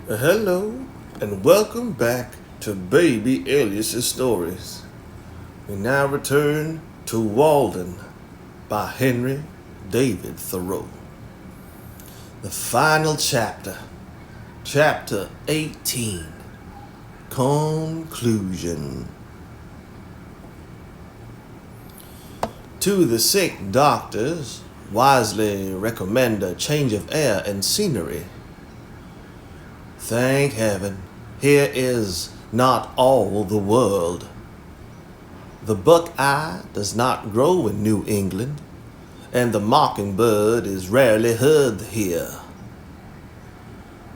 Hello and welcome back to Baby Alias's Stories. We now return to Walden by Henry David Thoreau. The final chapter, chapter 18, Conclusion. To the sick doctors, wisely recommend a change of air and scenery. Thank heaven, here is not all the world. The buckeye does not grow in New England, and the mockingbird is rarely heard here.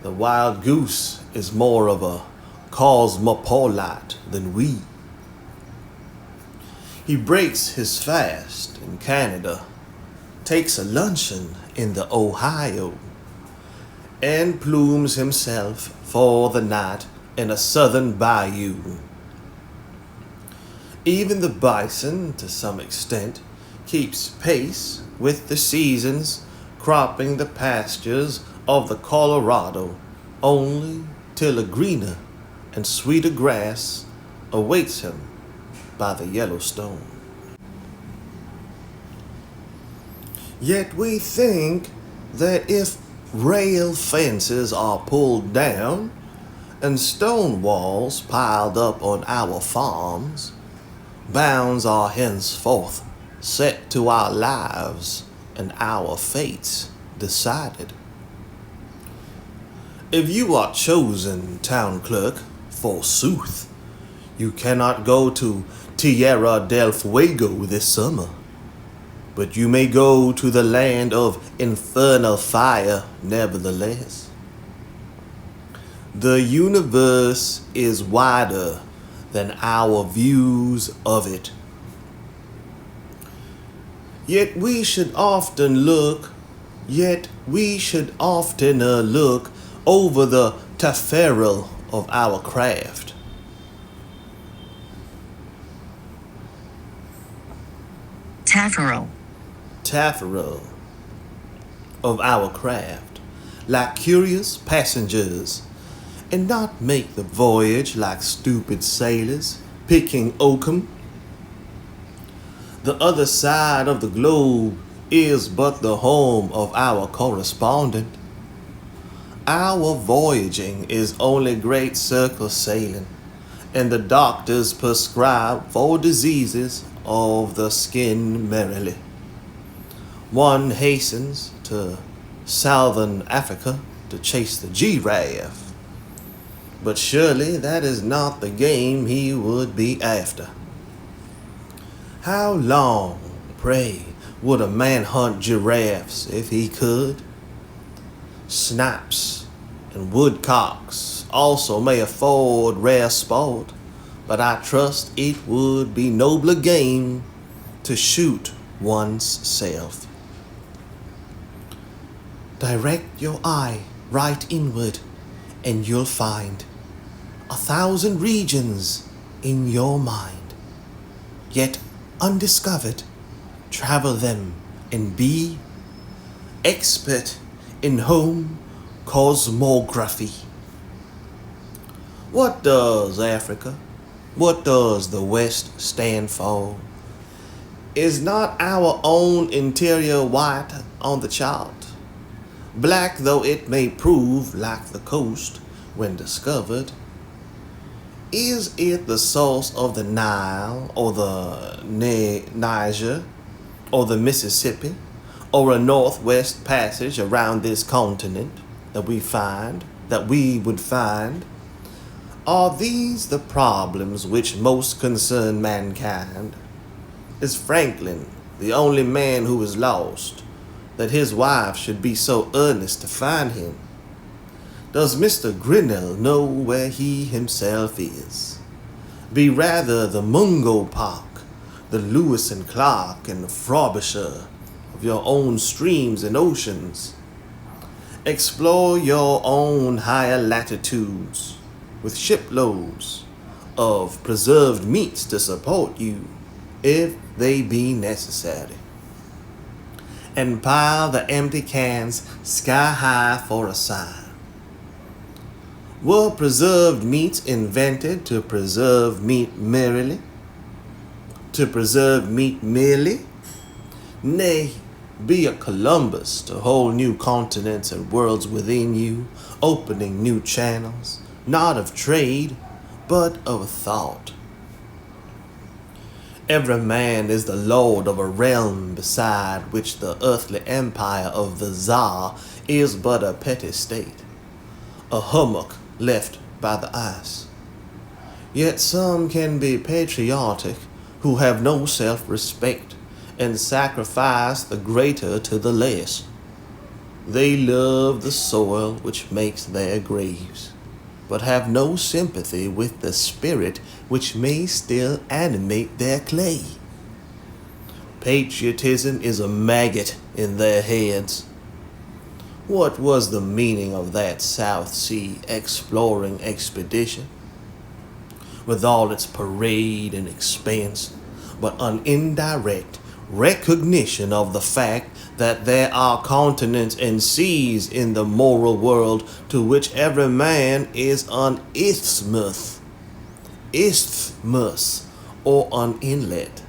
The wild goose is more of a cosmopolite than we. He breaks his fast in Canada, takes a luncheon in the Ohio, and plumes himself for the night in a southern bayou. Even the bison, to some extent, keeps pace with the seasons, cropping the pastures of the Colorado, only till a greener and sweeter grass awaits him by the Yellowstone. Yet we think that if rail fences are pulled down and stone walls piled up on our farms, bounds are henceforth set to our lives and our fates decided. If you are chosen town clerk, forsooth, you cannot go to Tierra del Fuego this summer, but you may go to the land of infernal fire nevertheless. The universe is wider than our views of it. Yet we should oftener look over the tafferail of our craft. Tafferail of our craft, like curious passengers, and not make the voyage like stupid sailors picking oakum. The other side of the globe is but the home of our correspondent. Our voyaging is only great circle sailing, and the doctors prescribe for diseases of the skin merrily. One hastens to southern Africa to chase the giraffe, but surely that is not the game he would be after. How long, pray, would a man hunt giraffes if he could? Snipes and woodcocks also may afford rare sport, but I trust it would be nobler game to shoot one's self. Direct your eye right inward, and you'll find 1,000 regions in your mind, yet undiscovered. Travel them and be expert in home cosmography. What does Africa, what does the West stand for? Is not our own interior white on the chart? Black though it may prove, like the coast when discovered. Is it the source of the Nile or the Niger or the Mississippi or a northwest passage around this continent that we would find? Are these the problems which most concern mankind? Is Franklin the only man who is lost, that his wife should be so earnest to find him? Does Mr. Grinnell know where he himself is? Be rather the Mungo Park, the Lewis and Clark and the Frobisher of your own streams and oceans. Explore your own higher latitudes with shiploads of preserved meats to support you, if they be necessary. And pile the empty cans sky high for a sign. Were preserved meats invented to preserve meat merely? To preserve meat merely? Nay, be a Columbus to hold new continents and worlds within you, opening new channels, not of trade, but of thought. Every man is the lord of a realm beside which the earthly empire of the Tsar is but a petty state, a hummock left by the ice. Yet some can be patriotic who have no self-respect and sacrifice the greater to the less. They love the soil which makes their graves, but have no sympathy with the spirit which may still animate their clay. Patriotism is a maggot in their heads. What was the meaning of that South Sea exploring expedition? With all its parade and expense, but an indirect recognition of the fact that there are continents and seas in the moral world to which every man is an isthmus, or an inlet,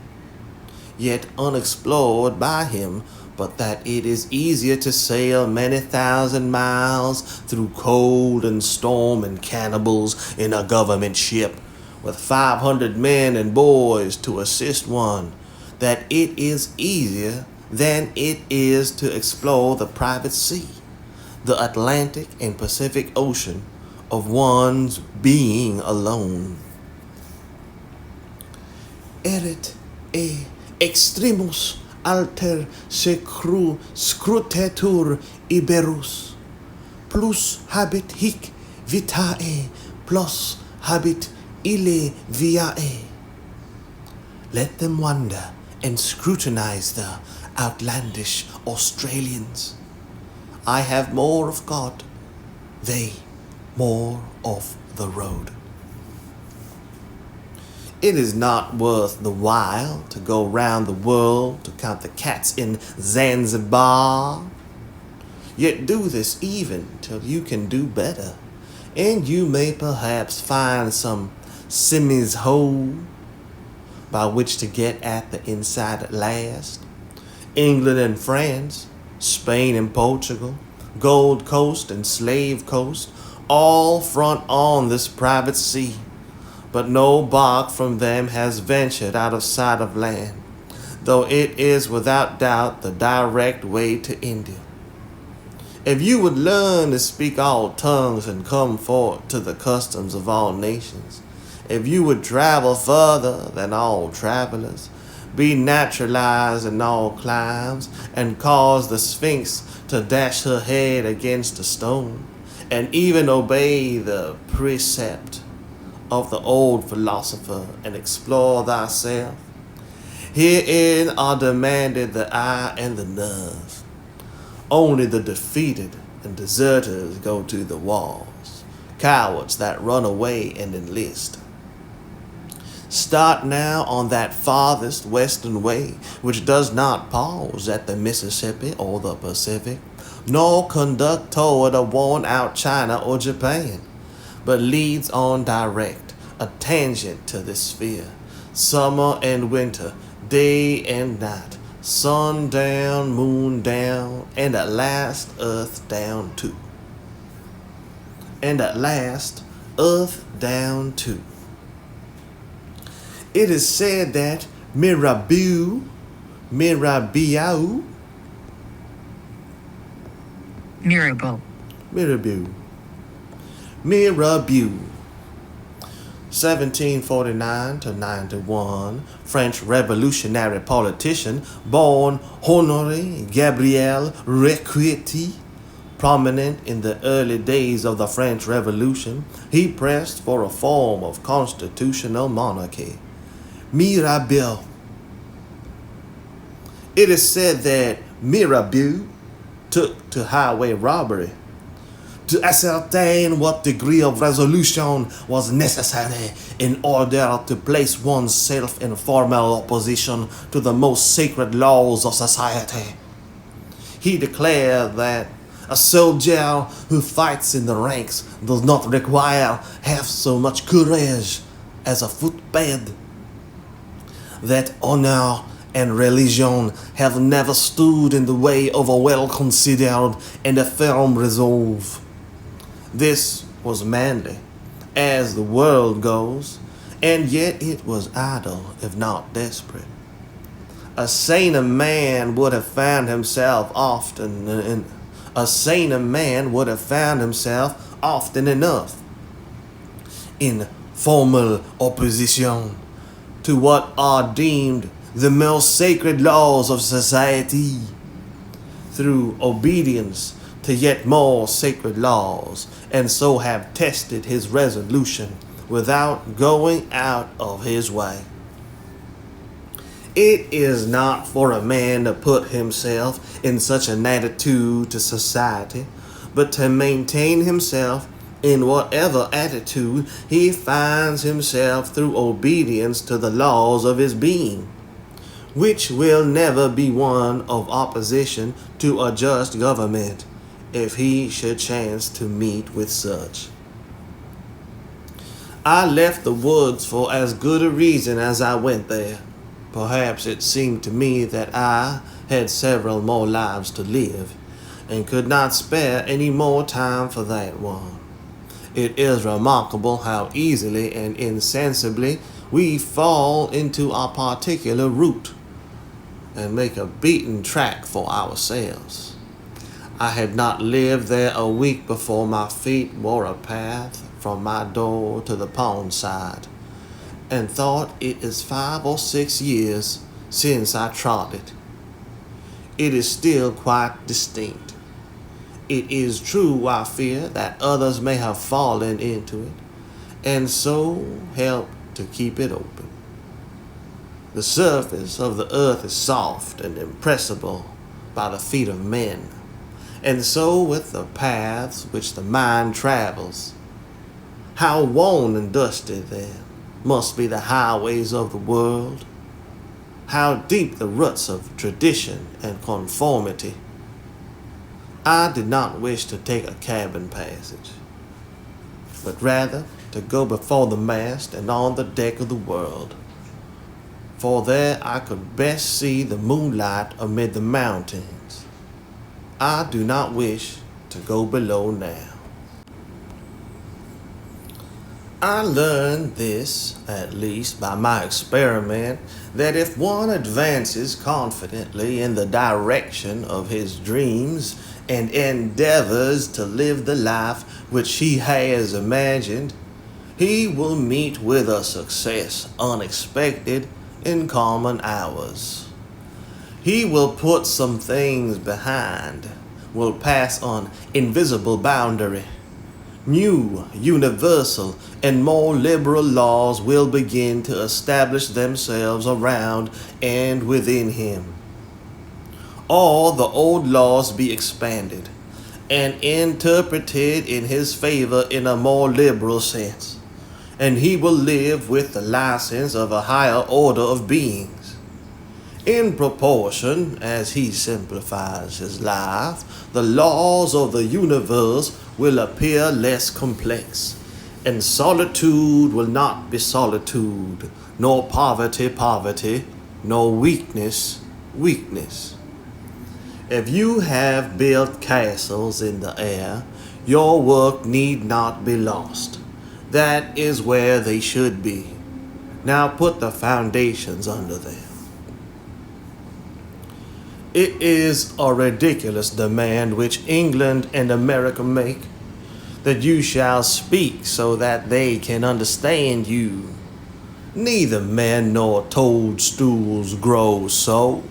yet unexplored by him, but that it is easier to sail many thousand miles through cold and storm and cannibals in a government ship with 500 men and boys to assist one, that it is easier than it is to explore the private sea, the Atlantic and Pacific Ocean of one's being alone. Erit e extremus alter secru scrutetur iberus, plus habit hic vitae, plus habit ille viae. Let them wonder and scrutinize the outlandish Australians. I have more of God, they more of the road. It is not worth the while to go round the world to count the cats in Zanzibar. Yet do this even till you can do better, and you may perhaps find some Simmy's hole by which to get at the inside at last. England and France, Spain and Portugal, Gold Coast and Slave Coast, all front on this private sea, but no bark from them has ventured out of sight of land, though it is without doubt the direct way to India. If you would learn to speak all tongues and come forth to the customs of all nations, if you would travel further than all travelers, be naturalized in all climes, and cause the Sphinx to dash her head against a stone, and even obey the precept of the old philosopher and explore thyself, herein are demanded the eye and the nerve. Only the defeated and deserters go to the walls, cowards that run away and enlist. Start now on that farthest western way, which does not pause at the Mississippi or the Pacific, nor conduct toward a worn-out China or Japan, but leads on direct, a tangent to this sphere, summer and winter, day and night, sun down, moon down, and at last earth down too. And at last earth down too. It is said that Mirabeau, 1749 to 91, French revolutionary politician, born Honoré Gabriel Requety. Prominent in the early days of the French Revolution, he pressed for a form of constitutional monarchy. Mirabeau. It is said that Mirabeau took to highway robbery to ascertain what degree of resolution was necessary in order to place oneself in formal opposition to the most sacred laws of society. He declared that A soldier who fights in the ranks does not require half so much courage as a footbed. That honor and religion have never stood in the way of a well-considered and a firm resolve. This was manly, as the world goes, and yet it was idle, if not desperate. A saner man would have found himself often enough in formal opposition to what are deemed the most sacred laws of society, through obedience to yet more sacred laws, and so have tested his resolution without going out of his way. It is not for a man to put himself in such an attitude to society, but to maintain himself in whatever attitude he finds himself through obedience to the laws of his being, which will never be one of opposition to a just government, if he should chance to meet with such. I left the woods for as good a reason as I went there. Perhaps it seemed to me that I had several more lives to live, and could not spare any more time for that one. It is remarkable how easily and insensibly we fall into our particular route, and make a beaten track for ourselves. I had not lived there a week before my feet wore a path from my door to the pond side, and thought it is 5 or 6 years since I trod it. It is still quite distinct. It is true, I fear, that others may have fallen into it, and so helped to keep it open. The surface of the earth is soft and impressible by the feet of men, and so with the paths which the mind travels. How worn and dusty, then, must be the highways of the world. How deep the ruts of tradition and conformity. I did not wish to take a cabin passage, but rather to go before the mast and on the deck of the world, for there I could best see the moonlight amid the mountains. I do not wish to go below now. I learned this, at least by my experiment, that if one advances confidently in the direction of his dreams and endeavors to live the life which he has imagined, he will meet with a success unexpected in common hours. He will put some things behind, will pass on invisible boundary. New, universal, and more liberal laws will begin to establish themselves around and within him. All the old laws be expanded and interpreted in his favor in a more liberal sense, and he will live with the license of a higher order of beings. In proportion as he simplifies his life, the laws of the universe will appear less complex, and solitude will not be solitude, nor poverty poverty, nor weakness weakness. If you have built castles in the air, your work need not be lost. That is where they should be. Now put the foundations under them. It is a ridiculous demand which England and America make, that you shall speak so that they can understand you. Neither men nor toadstools grow so.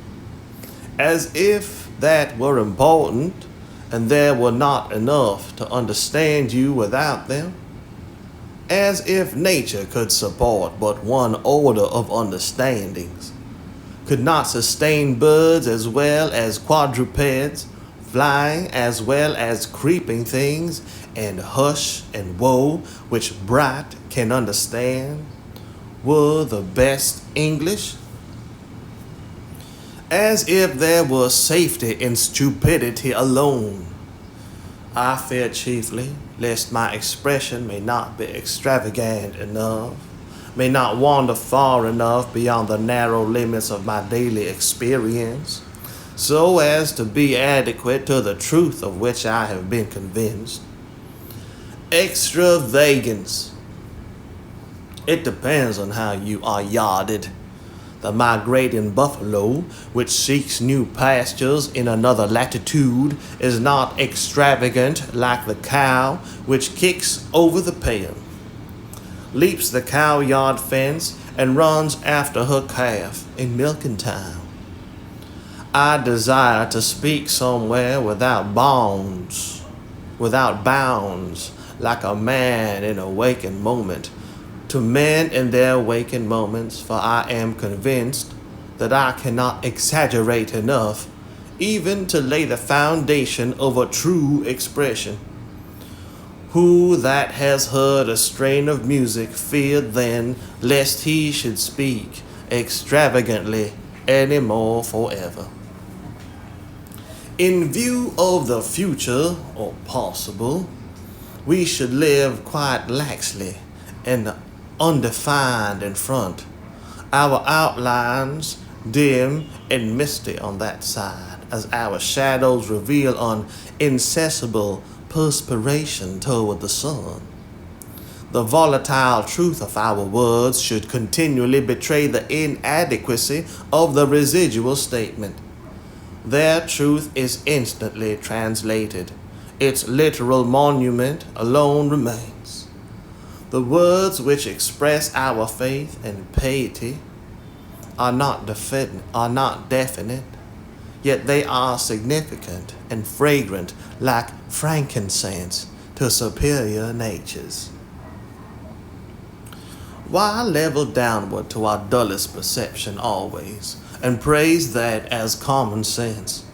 As if that were important, and there were not enough to understand you without them. As if nature could support but one order of understandings, could not sustain birds as well as quadrupeds, flying as well as creeping things, and hush and woe, which Bright can understand, were the best English. As if there were safety in stupidity alone. I fear chiefly lest my expression may not be extravagant enough, may not wander far enough beyond the narrow limits of my daily experience, so as to be adequate to the truth of which I have been convinced. Extravagance. It depends on how you are yarded. The migrating buffalo, which seeks new pastures in another latitude, is not extravagant like the cow which kicks over the pen, leaps the cow yard fence, and runs after her calf in milking time. I desire to speak somewhere without bounds, like a man in a waking moment, to men in their waking moments, for I am convinced that I cannot exaggerate enough even to lay the foundation of a true expression. Who that has heard a strain of music feared then lest he should speak extravagantly any more forever. In view of the future, or possible, we should live quite laxly and undefined in front, our outlines dim and misty on that side, as our shadows reveal an incessable perspiration toward the sun. The volatile truth of our words should continually betray the inadequacy of the residual statement. Their truth is instantly translated. Its literal monument alone remains. The words which express our faith and piety are not definite, yet they are significant and fragrant like frankincense to superior natures. Why level downward to our dullest perception always, and praise that as common sense,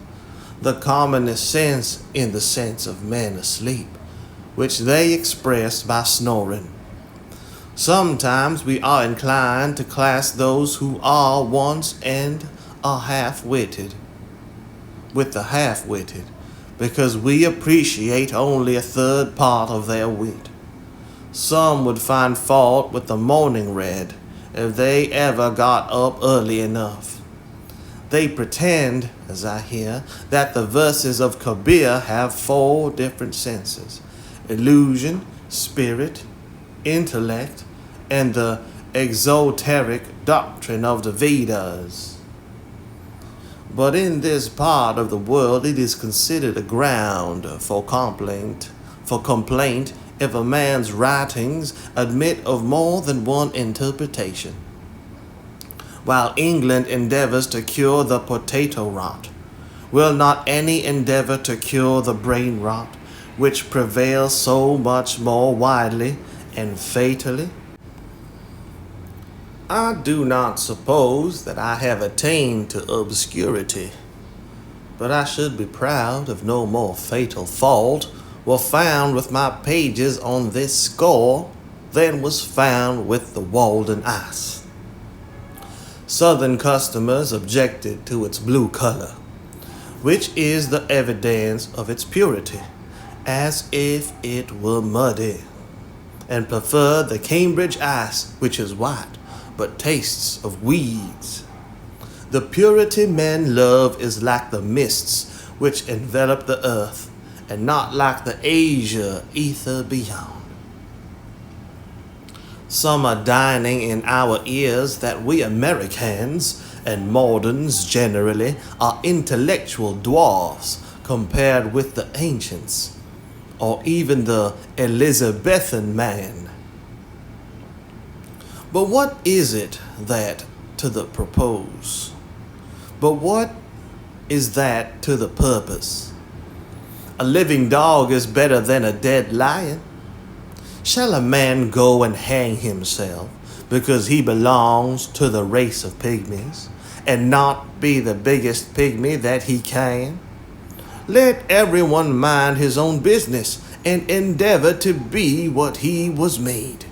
the commonest sense in the sense of men asleep, which they express by snoring? Sometimes we are inclined to class those who are once and are half-witted with the half-witted, because we appreciate only a third part of their wit. Some would find fault with the morning red if they ever got up early enough. They pretend, as I hear, that the verses of Kabir have 4 different senses: illusion, spirit, intellect, and the exoteric doctrine of the Vedas. But in this part of the world it is considered a ground for complaint if a man's writings admit of more than one interpretation. While England endeavors to cure the potato rot, will not any endeavor to cure the brain rot, which prevails so much more widely and fatally? I do not suppose that I have attained to obscurity, but I should be proud if no more fatal fault were found with my pages on this score than was found with the Walden ice. Southern customers objected to its blue color, which is the evidence of its purity, as if it were muddy, and preferred the Cambridge ice, which is white, but tastes of weeds. The purity men love is like the mists which envelop the earth, and not like the azure ether beyond. Some are dining in our ears that we Americans, and moderns generally, are intellectual dwarfs compared with the ancients, or even the Elizabethan man. But what is it that to the purpose? But what is that to the purpose? A living dog is better than a dead lion. Shall a man go and hang himself because he belongs to the race of pygmies, and not be the biggest pygmy that he can? Let everyone mind his own business and endeavor to be what he was made.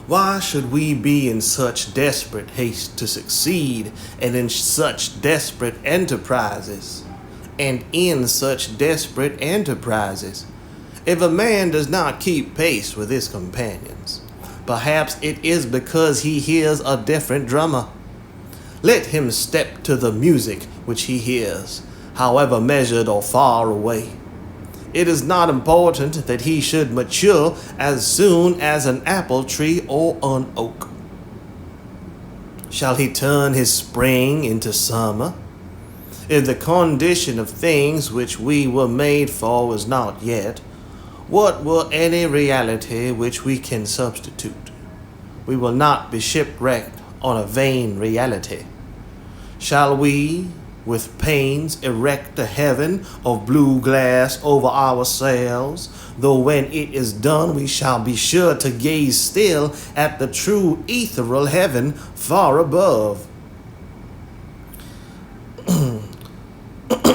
Why should we be in such desperate haste to succeed, and in such desperate enterprises? and in such desperate enterprises. If a man does not keep pace with his companions, perhaps it is because he hears a different drummer. Let him step to the music which he hears, however measured or far away. It is not important that he should mature as soon as an apple tree or an oak. Shall he turn his spring into summer? If the condition of things which we were made for was not yet, what were any reality which we can substitute? We will not be shipwrecked on a vain reality. Shall we, with pains, erect a heaven of blue glass over our sails, though when it is done we shall be sure to gaze still at the true ethereal heaven far above?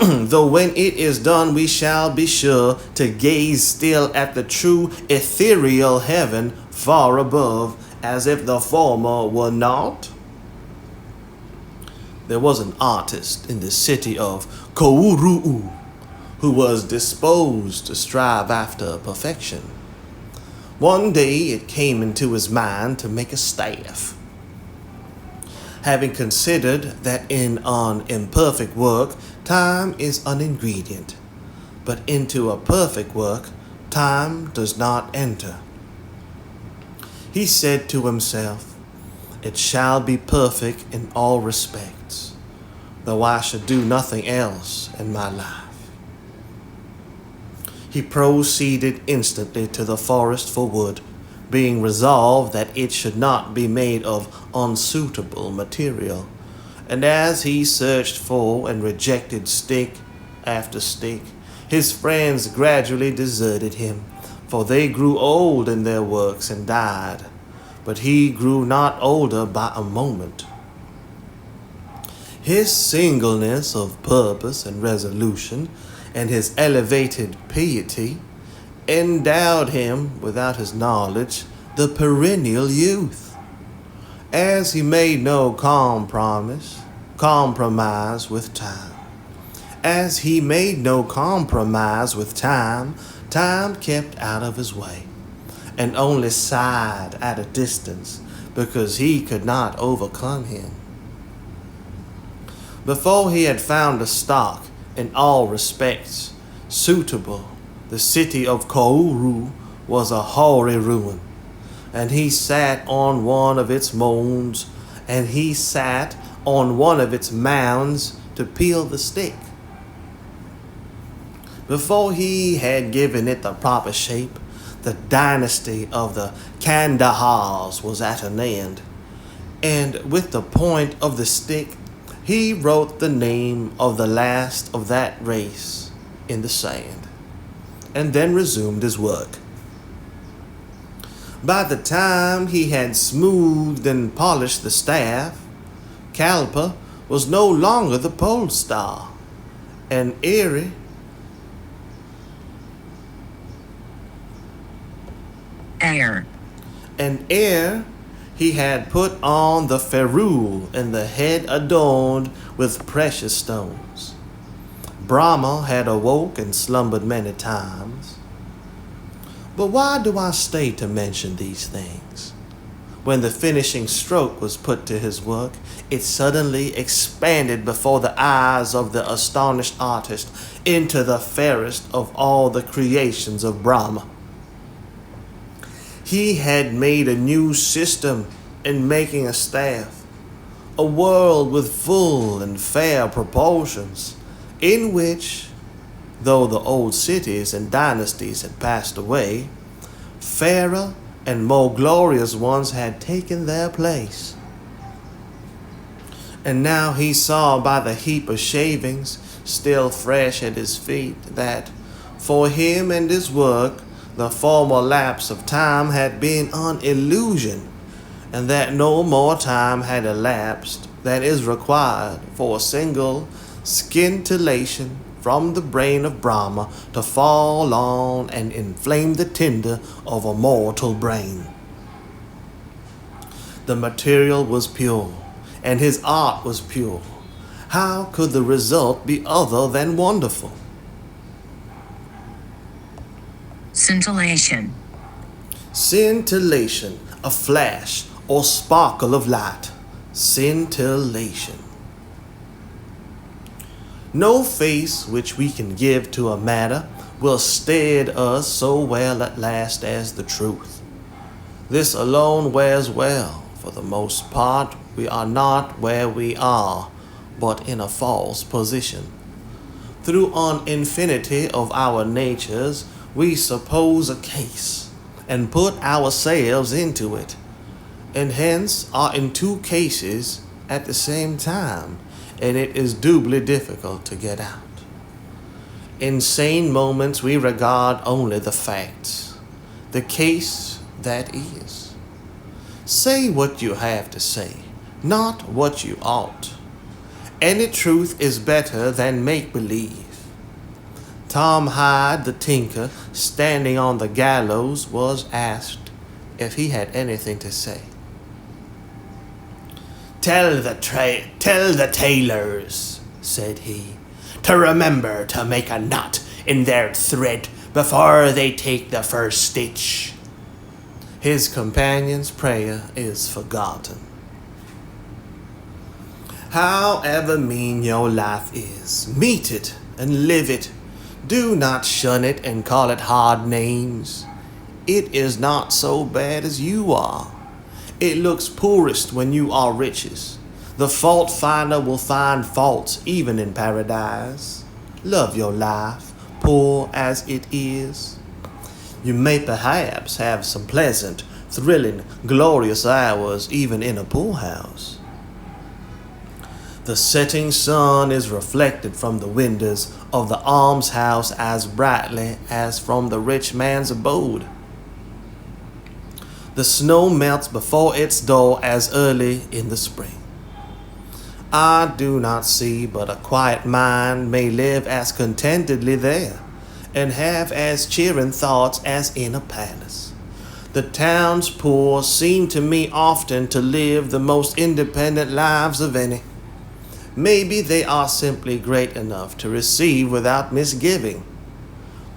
Though when it is done we shall be sure to gaze still at the true ethereal heaven far above, as if the former were not. There was an artist in the city of Kouruu who was disposed to strive after perfection. One day it came into his mind to make a staff. Having considered that in an imperfect work time is an ingredient, but into a perfect work time does not enter, he said to himself, "It shall be perfect in all respects, though I should do nothing else in my life." He proceeded instantly to the forest for wood, being resolved that it should not be made of unsuitable material. And as he searched for and rejected stick after stick, his friends gradually deserted him, for they grew old in their works and died. But he grew not older by a moment. His singleness of purpose and resolution, and his elevated piety, endowed him, without his knowledge, the perennial youth. As he made no compromise with time. As he made no compromise with time, time kept out of his way, and only sighed at a distance because he could not overcome him. Before he had found a stock in all respects suitable, the city of Kouruu was a hoary ruin, and he sat on one of its mounds, to peel the stick. Before he had given it the proper shape, the dynasty of the Kandahars was at an end, and with the point of the stick he wrote the name of the last of that race in the sand, and then resumed his work. By the time he had smoothed and polished the staff, Caliper was no longer the pole star, and ere he had put on the ferrule and the head adorned with precious stones. Brahma had awoke and slumbered many times. But why do I stay to mention these things? When the finishing stroke was put to his work, it suddenly expanded before the eyes of the astonished artist into the fairest of all the creations of Brahma. He had made a new system in making a staff, a world with full and fair proportions, in which, though the old cities and dynasties had passed away, fairer and more glorious ones had taken their place. And now he saw by the heap of shavings still fresh at his feet that, for him and his work, the former lapse of time had been an illusion, and that no more time had elapsed than is required for a single scintillation from the brain of Brahma to fall on and inflame the tinder of a mortal brain. The material was pure, and his art was pure. How could the result be other than wonderful? Scintillation. Scintillation, a flash or sparkle of light. Scintillation. No face which we can give to a matter will stead us so well at last as the truth. This alone wears well. For the most part, we are not where we are, but in a false position. Through an infinity of our natures, we suppose a case, and put ourselves into it, and hence are in two cases at the same time, and it is doubly difficult to get out. In sane moments we regard only the facts, the case that is. Say what you have to say, not what you ought. Any truth is better than make-believe. Tom Hyde, the tinker, standing on the gallows, was asked if he had anything to say. Tell the tailors, said he, to remember to make a knot in their thread before they take the first stitch. His companion's prayer is forgotten. However mean your life is, meet it and live it. Do not shun it and call it hard names. It is not so bad as you are. It looks poorest when you are richest. The fault finder will find faults even in paradise. Love your life, poor as it is. You may perhaps have some pleasant, thrilling, glorious hours even in a poorhouse. The setting sun is reflected from the windows of the almshouse as brightly as from the rich man's abode. The snow melts before its door as early in the spring. I do not see but a quiet mind may live as contentedly there, and have as cheering thoughts as in a palace. The town's poor seem to me often to live the most independent lives of any. Maybe they are simply great enough to receive without misgiving.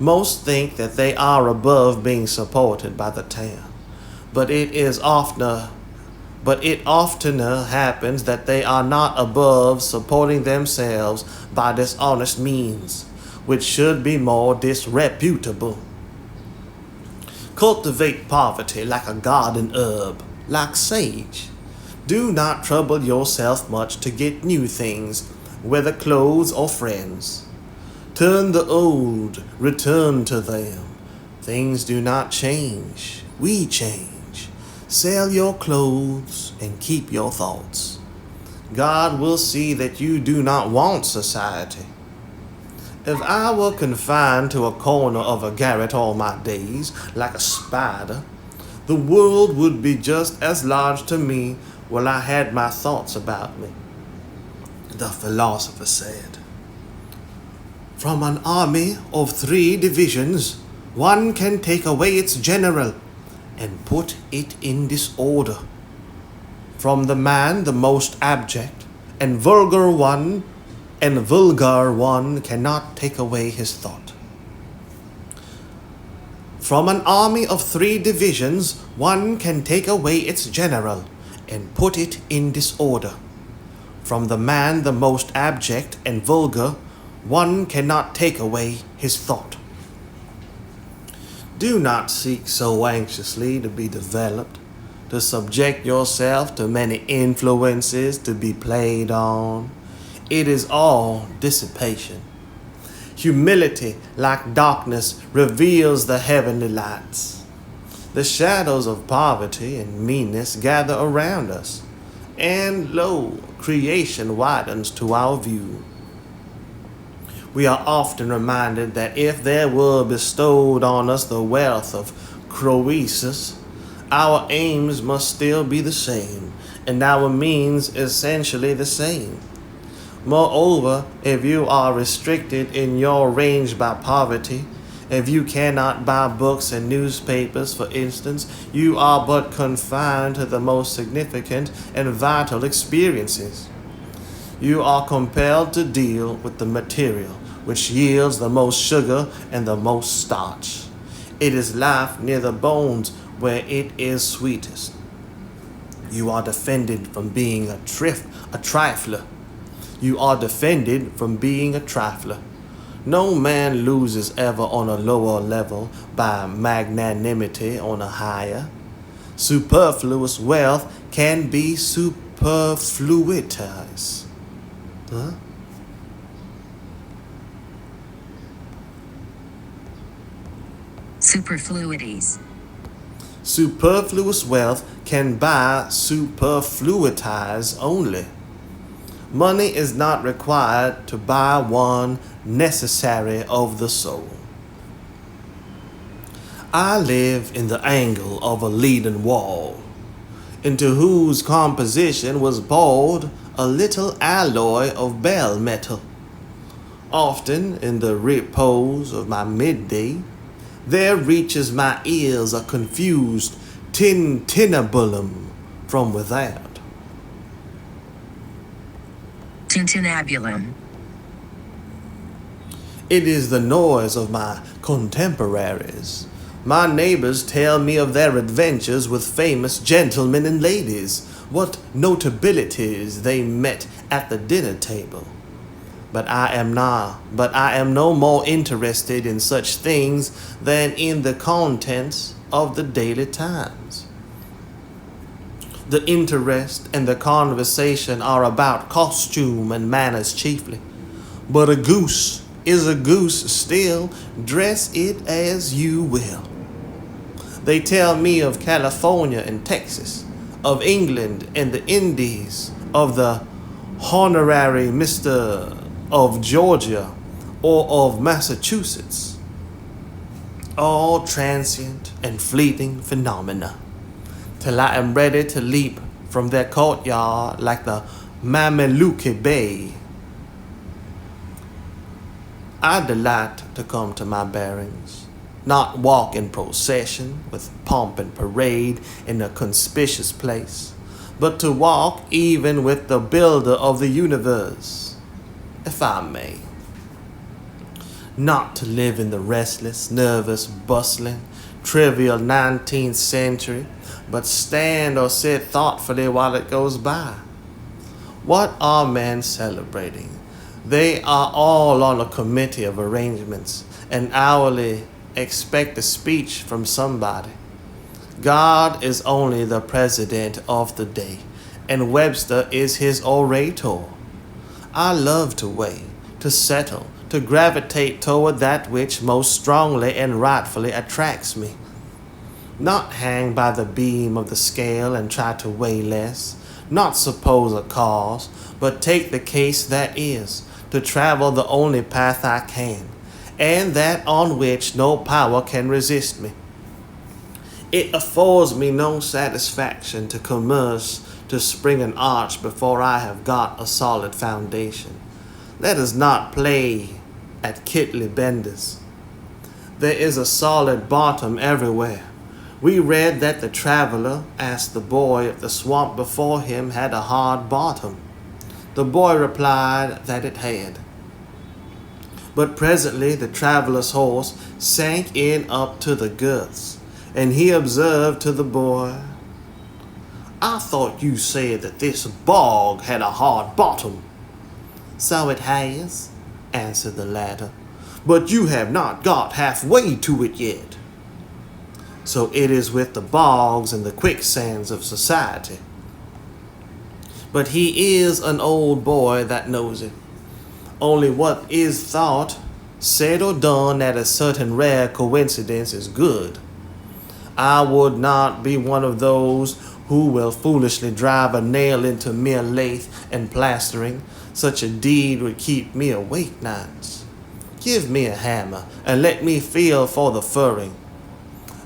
Most think that they are above being supported by the town, but it oftener happens that they are not above supporting themselves by dishonest means, which should be more disreputable. Cultivate poverty like a garden herb, like sage. Do not trouble yourself much to get new things, whether clothes or friends. Turn the old, return to them. Things do not change, we change. Sell your clothes and keep your thoughts. God will see that you do not want society. If I were confined to a corner of a garret all my days, like a spider, the world would be just as large to me while I had my thoughts about me. The philosopher said, from an army of 3 divisions, one can take away its general and put it in disorder. From the man the most abject and vulgar one cannot take away his thought. From an army of 3 divisions, one can take away its general and put it in disorder. From the man the most abject and vulgar, one cannot take away his thought. Do not seek so anxiously to be developed, to subject yourself to many influences to be played on. It is all dissipation. Humility, like darkness, reveals the heavenly lights. The shadows of poverty and meanness gather around us, and lo, creation widens to our view. We are often reminded that if there were bestowed on us the wealth of Croesus, our aims must still be the same, and our means essentially the same. Moreover, if you are restricted in your range by poverty, if you cannot buy books and newspapers, for instance, you are but confined to the most significant and vital experiences. You are compelled to deal with the material which yields the most sugar and the most starch. It is life near the bones where it is sweetest. You are defended from being a trifler. You are defended from being a trifler. No man loses ever on a lower level by magnanimity on a higher. Superfluous wealth can be superfluitized. Huh? Superfluities. Superfluous wealth can buy superfluitize only. Money is not required to buy one necessary of the soul. I live in the angle of a leaden wall, into whose composition was poured a little alloy of bell metal. Often in the repose of my midday, there reaches my ears a confused tintinnabulum from without. Tintinnabulum. It is the noise of my contemporaries. My neighbors tell me of their adventures with famous gentlemen and ladies, what notabilities they met at the dinner table. But I am no more interested in such things than in the contents of the Daily Times. The interest and the conversation are about costume and manners chiefly. But a goose is a goose still, dress it as you will. They tell me of California and Texas, of England and the Indies, of the honorary Mr. of Georgia or of Massachusetts. All transient and fleeting phenomena, till I am ready to leap from their courtyard like the Mameluke Bay. I delight to come to my bearings, not walk in procession with pomp and parade in a conspicuous place, but to walk even with the builder of the universe, if I may. Not to live in the restless, nervous, bustling, trivial 19th century, but stand or sit thoughtfully while it goes by. What are men celebrating? They are all on a committee of arrangements and hourly expect a speech from somebody. God is only the president of the day, and Webster is his orator. I love to weigh, to settle, to gravitate toward that which most strongly and rightfully attracts me. Not hang by the beam of the scale and try to weigh less, not suppose a cause, but take the case that is, to travel the only path I can, and that on which no power can resist me. It affords me no satisfaction to commerce, to spring an arch before I have got a solid foundation. Let us not play at Kitley Benders. There is a solid bottom everywhere. We read that the traveler asked the boy if the swamp before him had a hard bottom. The boy replied that it had. But presently the traveler's horse sank in up to the girths, and he observed to the boy, "I thought you said that this bog had a hard bottom." "So it has," answered the latter, "but you have not got halfway to it yet." So it is with the bogs and the quicksands of society. But he is an old boy that knows it. Only what is thought, said or done at a certain rare coincidence is good. I would not be one of those who will foolishly drive a nail into mere lath and plastering. Such a deed would keep me awake nights. Give me a hammer and let me feel for the furring.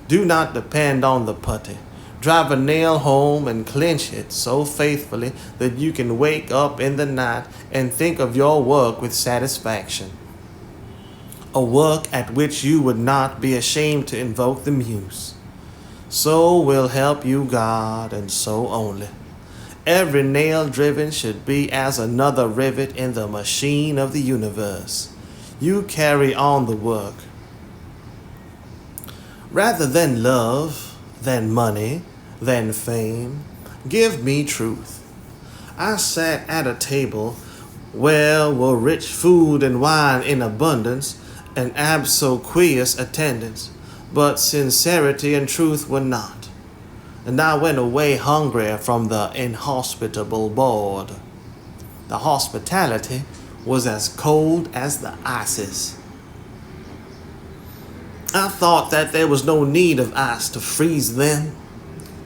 Do not depend on the putty. Drive a nail home and clench it so faithfully that you can wake up in the night and think of your work with satisfaction. A work at which you would not be ashamed to invoke the muse. So will help you God, and so only. Every nail driven should be as another rivet in the machine of the universe. You carry on the work. Rather than love, than money, than fame, give me truth. I sat at a table where were rich food and wine in abundance, and obsequious attendance, but sincerity and truth were not. And I went away hungry from the inhospitable board. The hospitality was as cold as the ices. I thought that there was no need of ice to freeze them.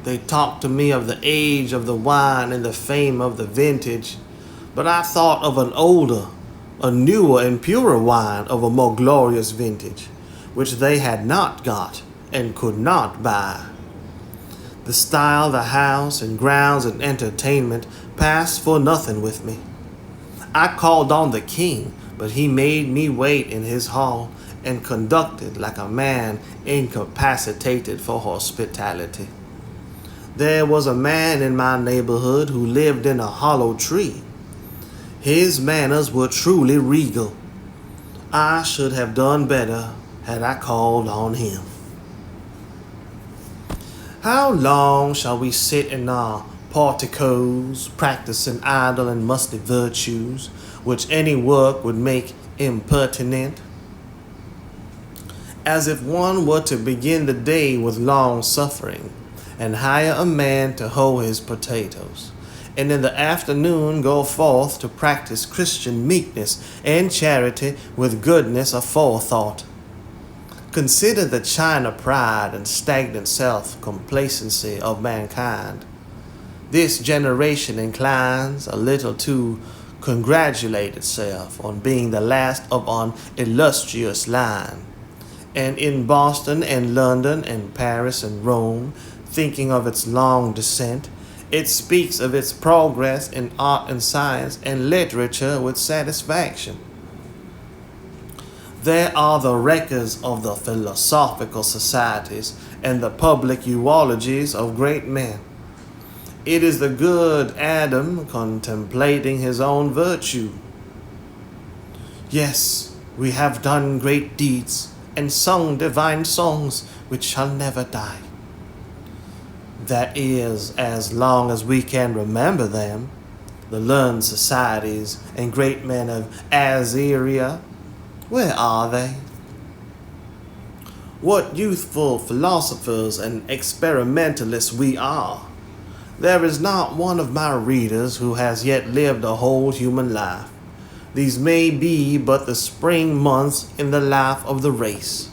They talked to me of the age of the wine and the fame of the vintage, but I thought of an older, a newer and purer wine of a more glorious vintage, which they had not got and could not buy. The style, the house, and grounds and entertainment passed for nothing with me. I called on the king, but he made me wait in his hall and conducted like a man incapacitated for hospitality. There was a man in my neighborhood who lived in a hollow tree. His manners were truly regal. I should have done better had I called on him. How long shall we sit in our porticos, practicing idle and musty virtues, which any work would make impertinent? As if one were to begin the day with long suffering, and hire a man to hoe his potatoes, and in the afternoon go forth to practice Christian meekness and charity with goodness aforethought. Consider the China pride and stagnant self-complacency of mankind. This generation inclines a little to congratulate itself on being the last of an illustrious line, and in Boston and London and Paris and Rome, thinking of its long descent, it speaks of its progress in art and science and literature with satisfaction. There are the records of the philosophical societies and the public eulogies of great men. It is the good Adam contemplating his own virtue. Yes, we have done great deeds and sung divine songs which shall never die. That is, as long as we can remember them, the learned societies and great men of Assyria. Where are they? What youthful philosophers and experimentalists we are! There is not one of my readers who has yet lived a whole human life. These may be but the spring months in the life of the race.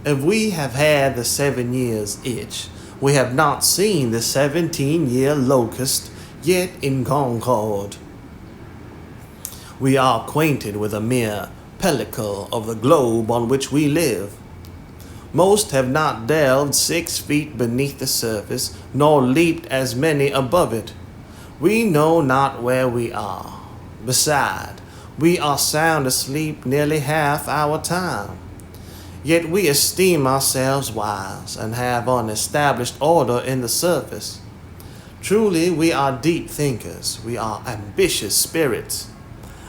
If we have had the 7 years itch, we have not seen the 17-year locust yet in Concord. We are acquainted with a mere pellicle of the globe on which we live. Most have not delved 6 feet beneath the surface, nor leaped as many above it. We know not where we are. Beside, we are sound asleep nearly half our time. Yet we esteem ourselves wise, and have an established order in the surface. Truly, we are deep thinkers. We are ambitious spirits.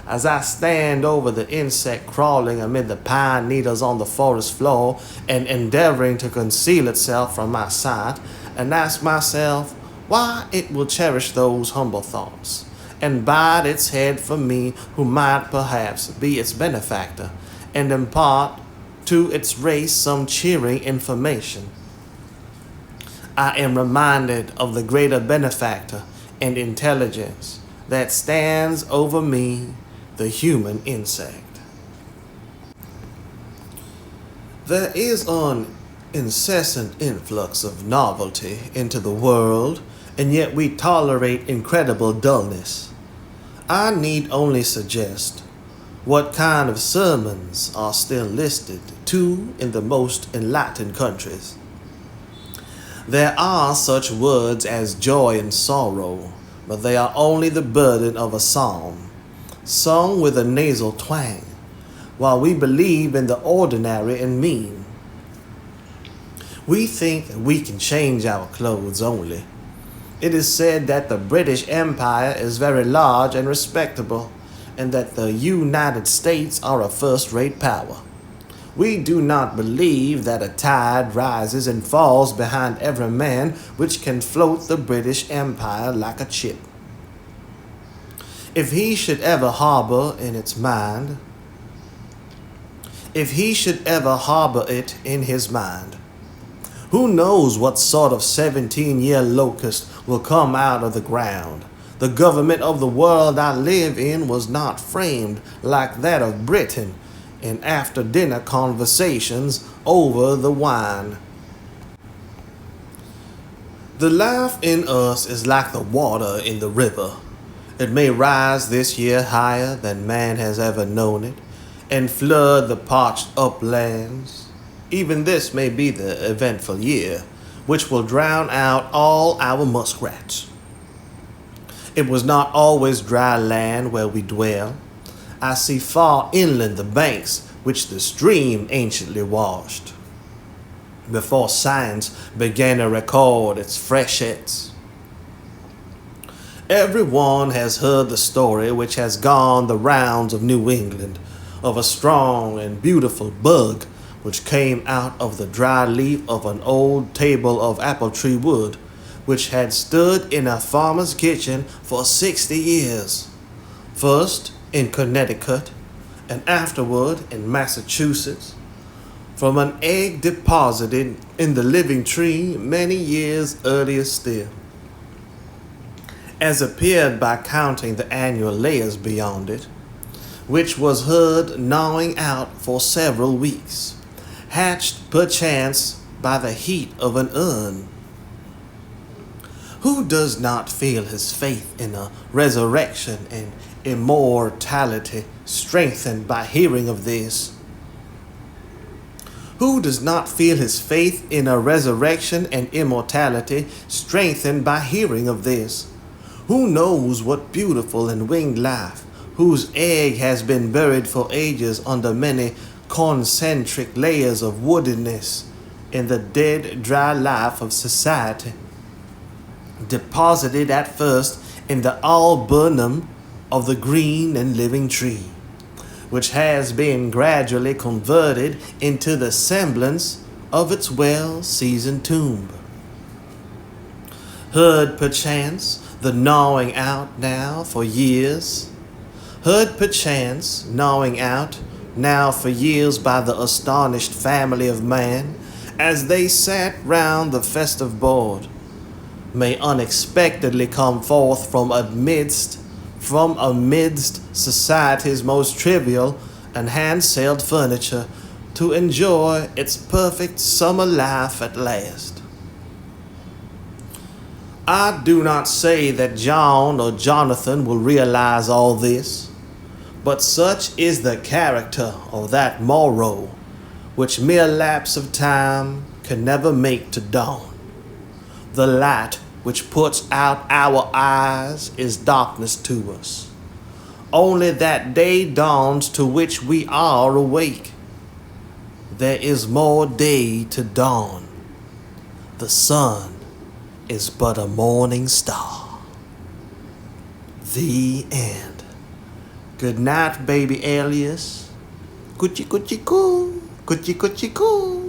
As I stand over the insect crawling amid the pine needles on the forest floor and endeavoring to conceal itself from my sight, and ask myself why it will cherish those humble thoughts, and bide its head for me who might perhaps be its benefactor, and impart to its race some cheering information, I am reminded of the greater benefactor and intelligence that stands over me, the human insect. There is an incessant influx of novelty into the world, and yet we tolerate incredible dullness. I need only suggest what kind of sermons are still listed to in the most enlightened countries. There are such words as joy and sorrow, but they are only the burden of a psalm, sung with a nasal twang, while we believe in the ordinary and mean. We think that we can change our clothes only. It is said that the British Empire is very large and respectable, and that the United States are a first-rate power. We do not believe that a tide rises and falls behind every man which can float the British Empire like a chip. If he should ever harbor in its mind, if he should ever harbor it in his mind, who knows what sort of 17-year locust will come out of the ground? The government of the world I live in was not framed like that of Britain in after-dinner conversations over the wine. The life in us is like the water in the river. It may rise this year higher than man has ever known it, and flood the parched uplands. Even this may be the eventful year, which will drown out all our muskrats. It was not always dry land where we dwell. I see far inland the banks which the stream anciently washed, before science began to record its freshets. Everyone has heard the story which has gone the rounds of New England, of a strong and beautiful bug which came out of the dry leaf of an old table of apple tree wood, which had stood in a farmer's kitchen for 60 years, first in Connecticut and afterward in Massachusetts, from an egg deposited in the living tree many years earlier still, as appeared by counting the annual layers beyond it, which was heard gnawing out for several weeks, hatched perchance by the heat of an urn. Who does not feel his faith in a resurrection and immortality strengthened by hearing of this? Who does not feel his faith in a resurrection and immortality strengthened by hearing of this? Who knows what beautiful and winged life, whose egg has been buried for ages under many concentric layers of woodenness in the dead, dry life of society, deposited at first in the alburnum of the green and living tree, which has been gradually converted into the semblance of its well-seasoned tomb. Heard perchance the gnawing out now for years, heard perchance gnawing out now for years by the astonished family of man, as they sat round the festive board, may unexpectedly come forth from amidst society's most trivial and hand-sailed furniture to enjoy its perfect summer life at last. I do not say that John or Jonathan will realize all this, but such is the character of that morrow which mere lapse of time can never make to dawn. The light which puts out our eyes is darkness to us. Only that day dawns to which we are awake. There is more day to dawn. The sun is but a morning star. The end. Good night, baby alias. Coochie coochie coo. Coochie coochie coo.